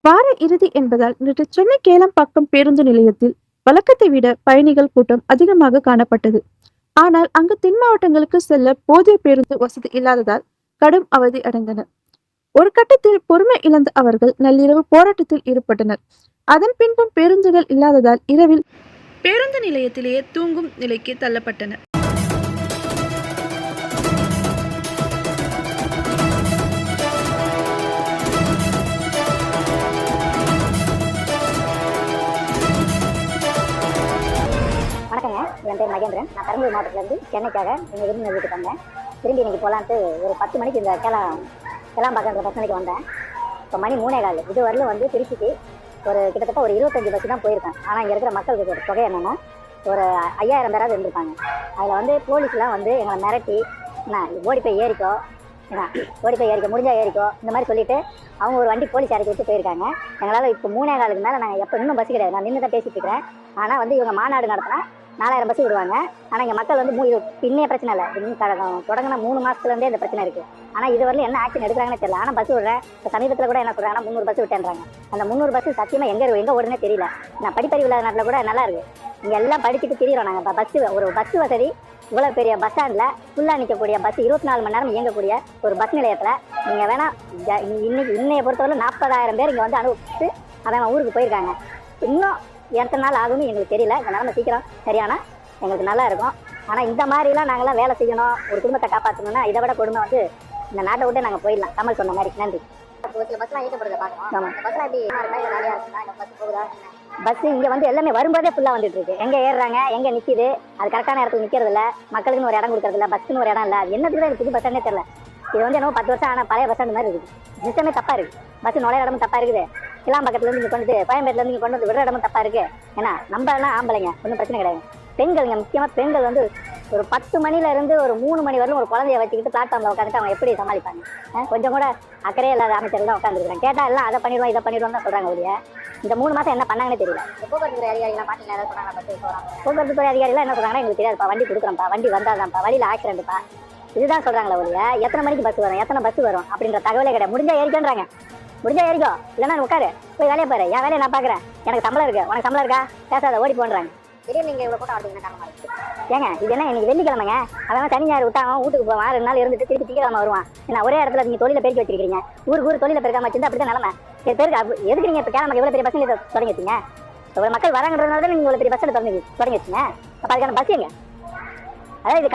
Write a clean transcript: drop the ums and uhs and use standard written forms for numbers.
வார இறுதி என்பதால் நேற்று சென்னை கேளம்பாக்கம் பேருந்து நிலையத்தில் வழக்கத்தை விட பயணிகள் கூட்டம் அதிகமாக காணப்பட்டது. ஆனால் அங்கு தென் மாவட்டங்களுக்கு செல்ல போதிய பேருந்து வசதி இல்லாததால் கடும் அவதி அடைந்தனர். ஒரு கட்டத்தில் பொறுமை இழந்த அவர்கள் நள்ளிரவு போராட்டத்தில் ஈடுபட்டனர். அதன் பின்பும் பேருந்துகள் இல்லாததால் இரவில் பேருந்து நிலையத்திலேயே தூங்கும் நிலைக்கு தள்ளப்பட்டனர். வணக்கங்க, என் பேர் மகேந்திரன். நான் பெரம்பலூர் மாவட்டத்திலேருந்து சென்னைக்காக எங்கள் விருந்தினருக்கு வந்தேன். திரும்பி இன்றைக்கி போகலான்ட்டு ஒரு 10 மணிக்கு இந்த கேளாம்பாக்கன்ற பஸ் நிலைக்கு வந்தேன். இப்போ மணி 3:15. இது வரலும் வந்து திருச்சிக்கு கிட்டத்தட்ட ஒரு 25 பஸ் தான் போயிருக்கேன். ஆனால் இங்கே இருக்கிற மக்களுக்கு ஒரு தொகை என்னென்னா ஒரு 5000 பேராவது இருந்திருப்பாங்க. அதில் வந்து போலீஸ்லாம் வந்து எங்களை மிரட்டி ஓடி போய் ஏறிக்கோ, முடிஞ்சால் ஏறிக்கோ, இந்த மாதிரி சொல்லிவிட்டு அவங்க ஒரு வண்டி போலீஸ் இறக்கி விட்டு போயிருக்காங்க. எங்களால் இப்போ 3:15 மேலே நாங்கள் எப்போ இன்னும் பஸ் கிடையாது. நான் நின்று தான் பேசிகிட்டு இருக்கிறேன். ஆனால் வந்து இவங்க மாநாடு நடத்தினா 4000 பஸ் விடுவாங்க. ஆனால் இங்கே மக்கள் வந்து இன்னைய பிரச்சனை இல்லை, இன்னும் தொடங்கின 3 மாதத்துலேருந்தே இந்த பிரச்சனை இருக்குது. ஆனால் இது வரலும் என்ன ஆக்ஷன் எடுக்கிறாங்கன்னு தெரியல. ஆனால் பஸ் விடுறேன். இப்போ சமீபத்தில் கூட என்ன சொல்கிறாங்கன்னா 300 பஸ் விட்டேன்றாங்க. அந்த 300 பஸ் சத்தியமாக எங்கே ஓடுனே தெரியல. நான் படிப்பறிவு இல்லாத நாட்டில் கூட நல்லா இருக்குது. இங்கே எல்லாம் படிச்சுட்டு திரிகிறோம் நாங்கள். இப்போ பஸ் வசதி இவ்வளோ பெரிய பஸ் ஸ்டாண்டில் ஃபுல்லாக நிற்கக்கூடிய பஸ் 24 மணி நேரம் இயங்கக்கூடிய ஒரு பஸ் நிலையத்தில் நீங்கள் வேணால் இன்னைய பொறுத்தவரை 40,000 பேர் இங்கே வந்து அனுபவிச்சு அவன் ஊருக்கு போயிருக்காங்க. இன்னும் எத்தனை நாள் ஆகும்னு எங்களுக்கு தெரியல. இந்த நிலமை சீக்கிரம் சரியானா எங்களுக்கு நல்லா இருக்கும். ஆனால் இந்த மாதிரிலாம் நாங்களாம் வேலை செய்யணும், ஒரு குடும்பத்தை காப்பாற்றணும்னா இதை விட கொடுமை வந்து இந்த நாட்டை விட்டு நாங்கள் போயிடலாம். கமல் சொன்ன மாதிரி. நன்றி. ஒரு சில பஸ்லாம் இயக்கப்படுறத பார்க்கலாம். ஆமாம், பஸ்லாம் எப்படி ஜாலியாக இருக்குன்னா இந்த பஸ் போகுதா? பஸ் இங்கே வந்து எல்லாமே வரும்போதே ஃபுல்லாக வந்துட்டு இருக்கு. எங்கே ஏறுறாங்க, எங்கே நிற்கிது, அது கரெக்டான இடத்துல நிற்கிறது இல்லை. மக்களுக்குன்னு ஒரு இடம் கொடுக்கறது இல்லை, பஸ்ஸுன்னு ஒரு இடம் இல்லை. அது என்னதுக்கு தான் புது பஸ் ஸ்டாண்டே தெரியல. இது வந்து என்ன 10 வருஷம் ஆனால் பழைய பஸ் ஸ்டாண்ட் மாதிரி இருக்குது. சிஸ்டமே தப்பாக இருக்குது. பஸ் நுழைய இடமும் தப்பாக இருக்குது. கிளாம்பக்கத்துலேருந்து இங்கே கொண்டு கோயம்பேட்டிலேருந்து இங்கே கொண்டு வந்து விடுற இடமும் தப்பாக இருக்குது. ஏன்னா நம்ம எல்லாம் ஆம்பளைங்க, ஒன்றும் பிரச்சனை கிடையாது. பெண்கள் இங்கே முக்கியமாக பெண்கள் வந்து ஒரு 10 மணிலேருந்து ஒரு 3 மணி வரலும் ஒரு குழந்தைய வச்சுக்கிட்டு பிளாட்ஃபார்மில் உட்காந்துட்டு அவங்க எப்படி சமாளிப்பாங்க? கொஞ்சம் கூட அக்கறையே இல்லாத அமைச்சர்கள் தான் உட்காந்துருக்காங்க. கேட்டால் எல்லாம் அதை பண்ணிடுவோம் இதை பண்ணிடுவோம் தான் சொல்கிறாங்க. ஒழிய இந்த 3 மாதம் என்ன பண்ணாங்கன்னு தெரியல. போக்குவரத்து துறை அதிகாரிலாம் பார்த்தீங்கன்னா ஏதாவது சொன்னாங்க? போக்குவரத்து துறை அதிகாரிலாம் என்ன சொல்கிறாங்கன்னா எங்களுக்கு தெரியாதுப்பா, வண்டி கொடுக்குறோம்ப்பா, வண்டி வந்தாதான்ப்பா, வழியில் ஆக்சிடென்ட்ப்பா, இதுதான் சொல்கிறாங்களே. ஒழிய எத்தனை மணிக்கு பஸ் வரும், எத்தனை பஸ் வரும் அப்படின்ற தகவலே கிடையாது. முடிஞ்சால் ஏறிக்கோன்றாங்க. முடிஞ்சால் ஏறிக்கோ, இல்லைன்னா உட்காரு, போய் வேலையை பாரு, என் வேலையை நான் பார்க்குறேன், எனக்கு சம்பளம் இருக்குது, உனக்கு சம்பளம் இருக்கா, பேசாத, ஓடி போன்றாங்க. திடீர்னு நீங்கள் இவ்வளோ கூட்டம் வரதுக்கு காரணமாக இருக்குது. ஏங்க இது என்ன, இன்னைக்கு வெள்ளிக்கிழமைங்க, அவன் சனி ஞாயிறு விட்டா அவன் வீட்டுக்கு போவான், 2 நாள் இருந்துட்டு திருப்பி திங்கக்கிழமை வருவான். ஏன்னா ஒரே இடத்துல நீங்கள் தொழிலை பெருக்கி வச்சிருக்கீங்க. ஊருக்கு தொழிலை பெருக்காம வச்சிருந்தா அப்படி தான் நிலமை. பேருக்கு எதுக்கு நீங்கள் இப்போ கேளம்பா எவ்வளோ பெரிய பஸ் தொடங்கி வச்சிங்க? ஒரு மக்கள் வரங்கிறதுனால தான் நீங்கள் இவ்வளோ பெரிய பஸ் தொடங்கி வச்சிங்க. அப்போ அதுக்கான பஸ் எங்க? அதாவது இது